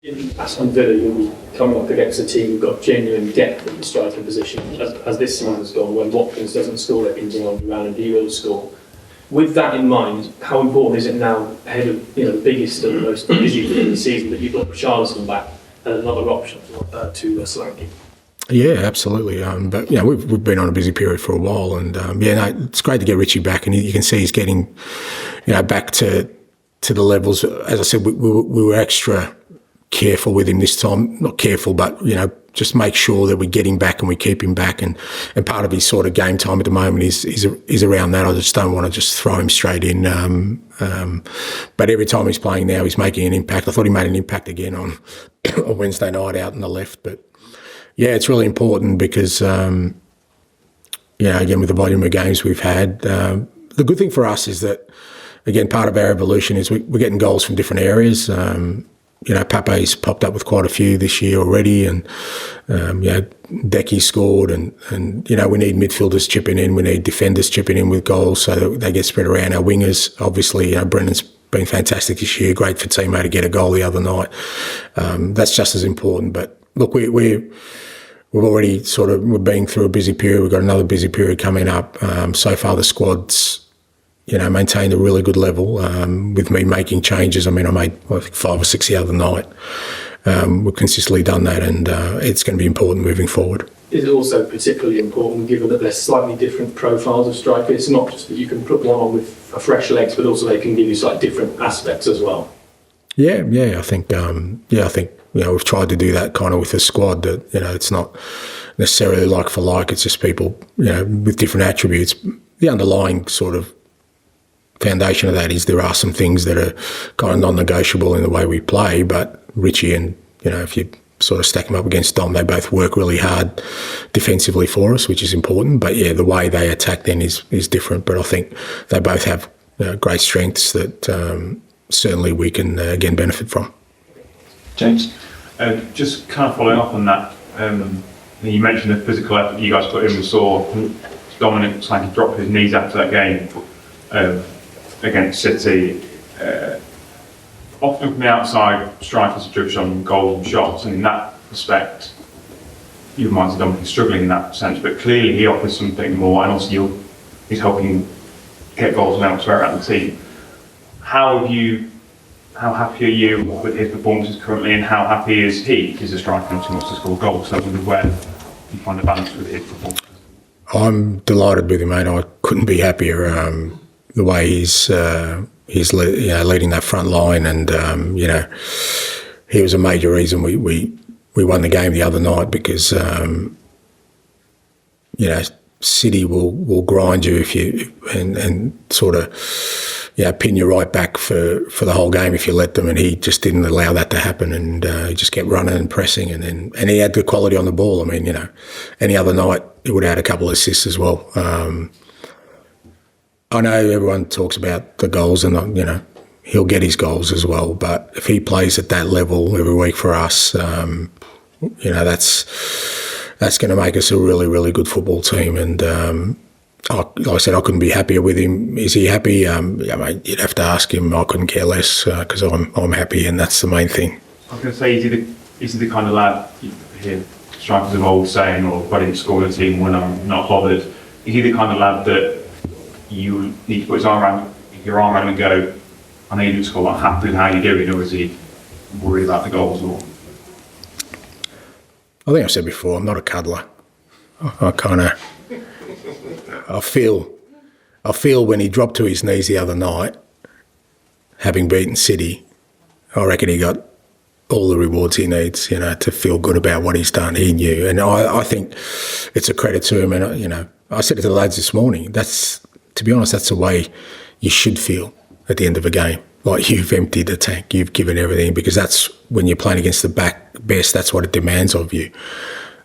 In Aston Villa, you'll be coming up against a team who've got genuine depth in the striking position, as this season has gone. When Watkins doesn't score, they can bring on Duran and he will score. With that in mind, how important is it now, ahead of the biggest and the most busy game of the season, that you've got Richarlison back and another option to Solanke? Yeah, absolutely. But we've been on a busy period for a while, and it's great to get Richie back, and you can see he's getting back to the levels. As I said, we were extra careful with him this time. Not careful, but just make sure that we get him back and we keep him back. And part of his sort of game time at the moment is around that. I just don't want to just throw him straight in. But every time he's playing now, he's making an impact. I thought he made an impact again on Wednesday night out on the left. But yeah, it's really important because again, with the volume of games we've had, the good thing for us is that, again, part of our evolution is we're getting goals from different areas. Pape's popped up with quite a few this year already, and Decky scored, and we need midfielders chipping in, we need defenders chipping in with goals so that they get spread around. Our wingers, obviously, Brendan's been fantastic this year, great for Timo to get a goal the other night. That's just as important. But look, we've already we're being through a busy period. We've got another busy period coming up. So far the squad's maintained a really good level with me making changes. I made 5 or 6 the other night. We've consistently done that, and it's going to be important moving forward. Is it also particularly important, given that they're slightly different profiles of strikers? It's not just that you can put one on with fresh legs, but also they can give you slightly different aspects as well. Yeah. I think we've tried to do that kind of with the squad. That it's not necessarily like for like. It's just people with different attributes. The underlying sort of foundation of that is there are some things that are kind of non-negotiable in the way we play, but Richie and, if you sort of stack them up against Dom, they both work really hard defensively for us, which is important. But yeah, the way they attack then is different. But I think they both have great strengths that certainly we can, again, benefit from. James? Just kind of following up on that, you mentioned the physical effort you guys put in. We saw Dominic Solanke drop his knees after that game against City. Often from the outside, strikers are judged on goals and shots, and in that respect, you might say Dominic is struggling in that sense, but clearly he offers something more, and also he's helping get goals from elsewhere around the team. How happy are you with his performances currently, and how happy is he? He's a striker and he wants to score goals, so where you find a balance with his performances? I'm delighted with him, mate. I couldn't be happier. The way he's leading that front line, and he was a major reason we won the game the other night, because City will grind you if you and sort of pin you right back for the whole game if you let them, and he just didn't allow that to happen, and he just kept running and pressing, and he had the quality on the ball. Any other night he would have had a couple of assists as well. I know everyone talks about the goals, and he'll get his goals as well, but if he plays at that level every week for us, that's going to make us a really, really good football team. And like I said, I couldn't be happier with him. Is he happy? You'd have to ask him. I couldn't care less, because I'm happy, and that's the main thing. I was going to say, is he the kind of lad you hear strikers of old saying, or if I didn't score the team when I'm not bothered? Is he the kind of lad that you need to put your arm around him and go, I know you didn't score, I'm happy with how you're doing, or is he worried about the goals? Or? I think I've said before, I'm not a cuddler. I feel when he dropped to his knees the other night, having beaten City, I reckon he got all the rewards he needs, to feel good about what he's done. He knew, and I think it's a credit to him. And I said it to the lads this morning. To be honest, that's the way you should feel at the end of a game. Like, you've emptied the tank, you've given everything, because that's when you're playing against the best, that's what it demands of you.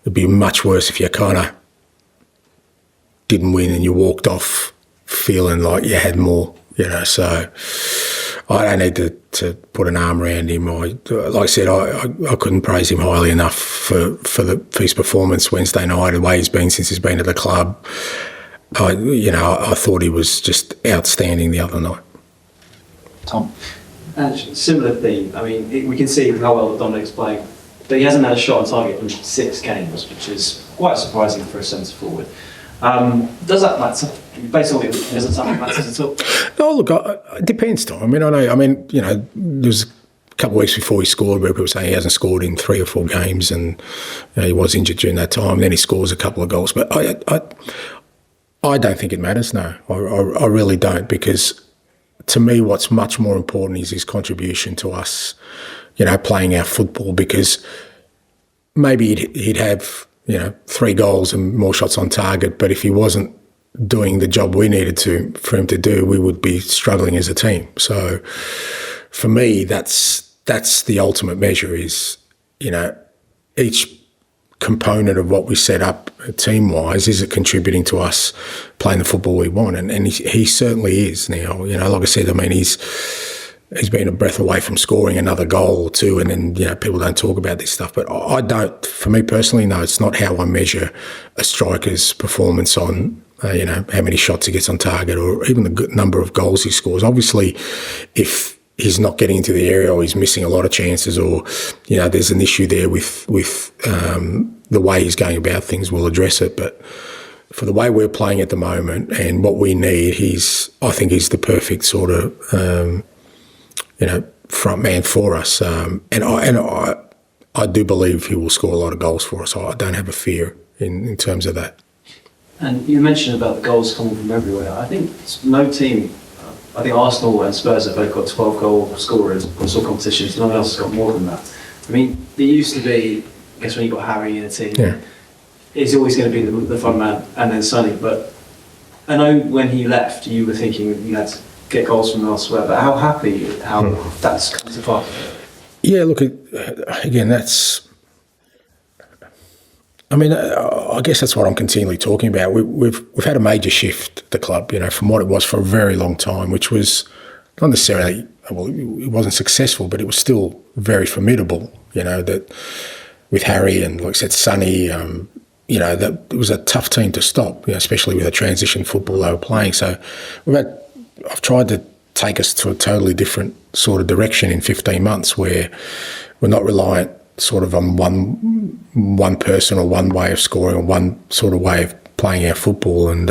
It'd be much worse if you kind of didn't win and you walked off feeling like you had more, So I don't need to put an arm around him. Like I said, I couldn't praise him highly enough for his performance Wednesday night, the way he's been since he's been at the club. I thought he was just outstanding the other night. Tom? And similar theme. I mean, we can see how well Dominic's playing, but he hasn't had a shot on target in 6 games, which is quite surprising for a centre forward. Does that matter? Based on what it doesn't sound like matters at all. Oh, look, it depends, Tom. I mean, there's a couple of weeks before he scored where people were saying he hasn't scored in 3 or 4 games, and he was injured during that time. Then he scores a couple of goals, but I don't think it matters. No, I really don't, because to me, what's much more important is his contribution to us, playing our football. Because maybe he'd have 3 goals and more shots on target, but if he wasn't doing the job we needed for him to do, we would be struggling as a team. So for me, that's the ultimate measure, is each component of what we set up team-wise, is it contributing to us playing the football we want? And he certainly is now. Like I said, I mean, he's been a breath away from scoring another goal or 2, and then people don't talk about this stuff. But I don't. For me personally, no, it's not how I measure a striker's performance on how many shots he gets on target, or even the number of goals he scores. Obviously, if he's not getting into the area, or he's missing a lot of chances, or there's an issue there with the way he's going about things, we'll address it. But for the way we're playing at the moment and what we need, I think he's the perfect sort of front man for us. And I do believe he will score a lot of goals for us. I don't have a fear in terms of that. And you mentioned about the goals coming from everywhere. I think no team, I think Arsenal and Spurs have both got 12 goal scorers across all competitions. No one else has got more than that. I mean, it used to be, I guess when you got Harry in a team, it's always going to be the front man and then Sonny. But I know when he left, you were thinking you had to get goals from elsewhere. But how happy that's come to pass? Yeah, look, again, that's... I mean, I guess that's what I'm continually talking about. We've had a major shift at the club, from what it was for a very long time, which was not necessarily, well, it wasn't successful, but it was still very formidable, that with Harry and, like I said, Sonny, that it was a tough team to stop, especially with the transition football they were playing. So I've tried to take us to a totally different sort of direction in 15 months, where we're not reliant sort of on one person or one way of scoring or one sort of way of playing our football. And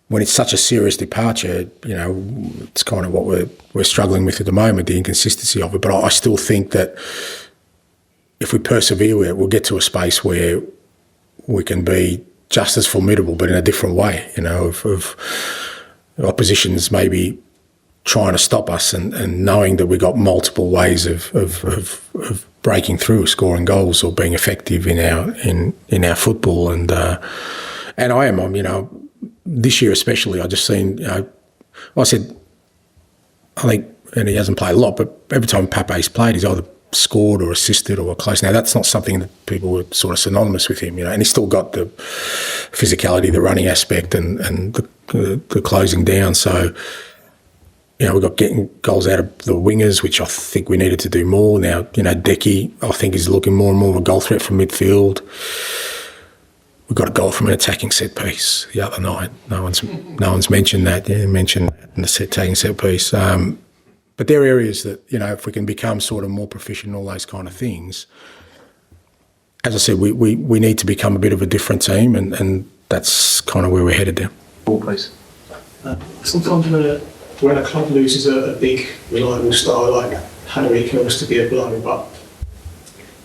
when it's such a serious departure, it's kind of what we're struggling with at the moment, the inconsistency of it. But I still think that if we persevere with it, we'll get to a space where we can be just as formidable, but in a different way, of oppositions maybe trying to stop us, and knowing that we've got multiple ways of breaking through, scoring goals, or being effective in our football. And I am, this year especially, I just seen, I think, and he hasn't played a lot, but every time Pape's played, he's either scored or assisted or close. Now, that's not something that people were sort of synonymous with him, and he's still got the physicality, the running aspect, and the closing down. So, we've got getting goals out of the wingers, which I think we needed to do more. Now, Decky, I think, is looking more and more of a goal threat from midfield. We got a goal from an attacking set piece the other night. No one's mentioned that. Mentioned that in the attacking set piece. But there are areas that, if we can become sort of more proficient in all those kind of things, as I said, we need to become a bit of a different team, and that's kind of where we're headed down. Ball, please. Sometimes when a club loses a big, reliable star like Harry, it can also be a blow, but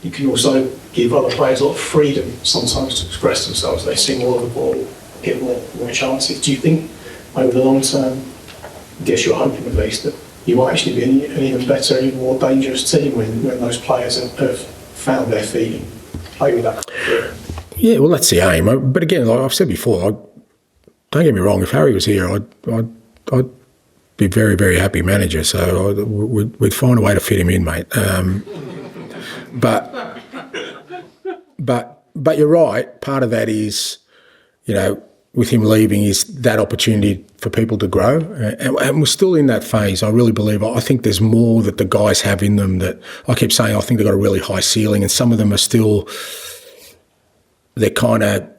you can also give other players a lot of freedom sometimes to express themselves. They see more of the ball, get more chances. Do you think over the long term, I guess you're hoping at least, that you might actually be an even better, even more dangerous team when those players have found their feet and play with that? Yeah, well, that's the aim. But again, like I've said before, don't get me wrong, if Harry was here, I'd be very, very happy manager. So we'd find a way to fit him in, mate. But you're right. Part of that is, with him leaving, is that opportunity for people to grow. And we're still in that phase. I really believe. I think there's more that the guys have in them that I keep saying. I think they've got a really high ceiling, and some of them are still. They're kind of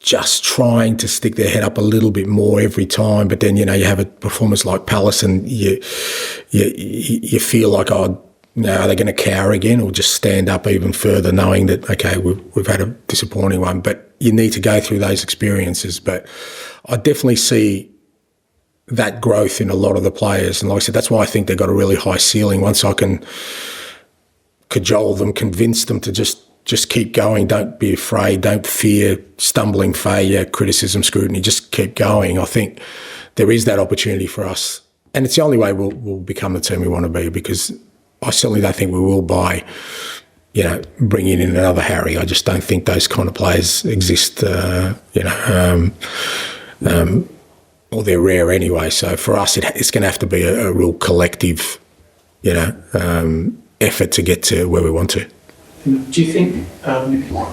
just trying to stick their head up a little bit more every time. But then, you know, you have a performance like Palace and you feel like, oh, now are they going to cower again or just stand up even further knowing that, okay, we've had a disappointing one. But you need to go through those experiences. But I definitely see that growth in a lot of the players. And like I said, that's why I think they've got a really high ceiling. Once I can cajole them, convince them to just keep going, don't be afraid, don't fear stumbling, failure, criticism, scrutiny, just keep going. I think there is that opportunity for us. And it's the only way we'll become the team we want to be, because I certainly don't think we will by, you know, bringing in another Harry. I just don't think those kind of players exist, you know, or they're rare anyway. So for us, it's going to have to be a real collective, you know, effort to get to where we want to. Do you think,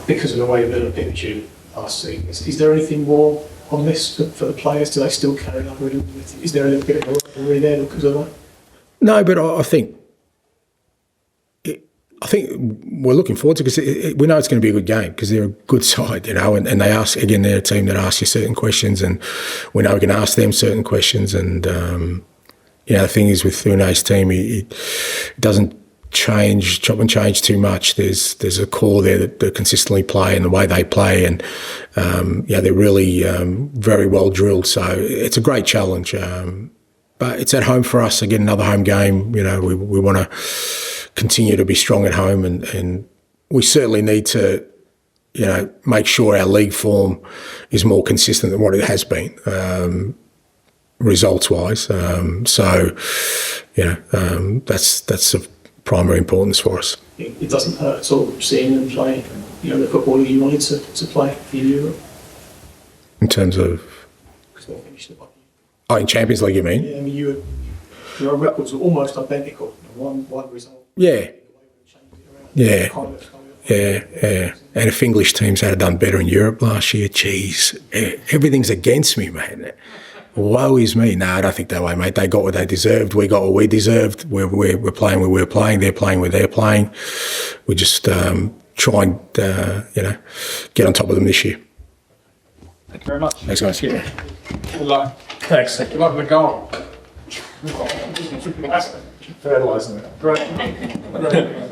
because of the way Villa picked you last season, is there anything more on this for the players? Do they still carry on? Is there a little bit of a rivalry there because of that? No, but I think we're looking forward to it because we know it's going to be a good game because they're a good side, you know, and they ask, again, they're a team that asks you certain questions and we know we can ask them certain questions. And, you know, the thing is with Unai's team, it doesn't chop and change too much. There's a core there that consistently play and the way they play, and yeah, they're really very well drilled. So it's a great challenge, but it's at home for us. Again, another home game. You know, we want to continue to be strong at home, and we certainly need to, you know, make sure our league form is more consistent than what it has been. Results wise, so you know, that's of primary importance for us. It doesn't hurt at all seeing them play, you know, the football you wanted to play in Europe. In terms of, Because they finished it. oh, in Champions League, you mean? Yeah, I mean, your records were almost identical. One result. Yeah. Yeah. Yeah. And if English teams had done better in Europe last year, geez, everything's against me, man. Woe is me. No, I don't think that way, mate. They got what they deserved. We got what we deserved. We're playing where we're playing. They're playing where they're playing. We just try and, you know, get on top of them this year. Thank you very much. Thanks, guys. Good luck. Thanks. Good luck with the goal. Fertilising it. Great.